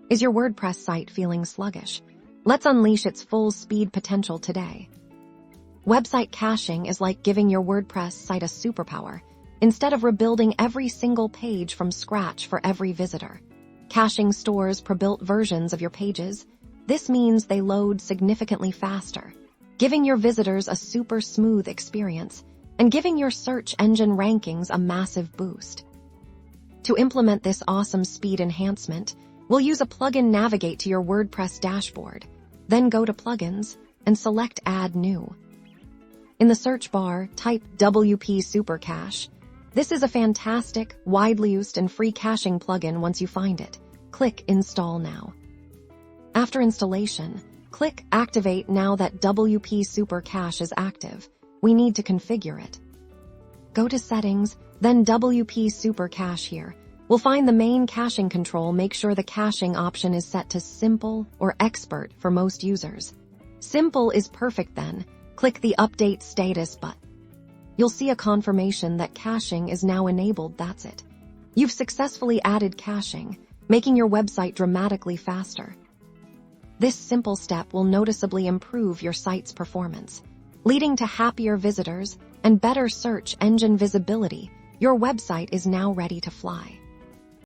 Is your WordPress site feeling sluggish? Let's unleash its full speed potential today. Website caching is like giving your WordPress site a superpower. Instead of rebuilding every single page from scratch for every visitor, caching stores pre-built versions of your pages. This means they load significantly faster, giving your visitors a super smooth experience and giving your search engine rankings a massive boost. To implement this awesome speed enhancement, we'll use a plugin navigate to your WordPress dashboard, then go to Plugins and select Add New. In the search bar, type WP Super Cache. This is a fantastic, widely used and free caching plugin. Once you find it, click Install Now. After installation, click Activate. Now that WP Super Cache is active, we need to configure it. Go to Settings, then WP Super Cache here. We'll find the main caching control. Make sure the caching option is set to Simple or Expert for most users. Simple is perfect then. Click the Update Status button. You'll see a confirmation that caching is now enabled. That's it. You've successfully added caching, making your website dramatically faster. This simple step will noticeably improve your site's performance, leading to happier visitors and better search engine visibility. Your website is now ready to fly.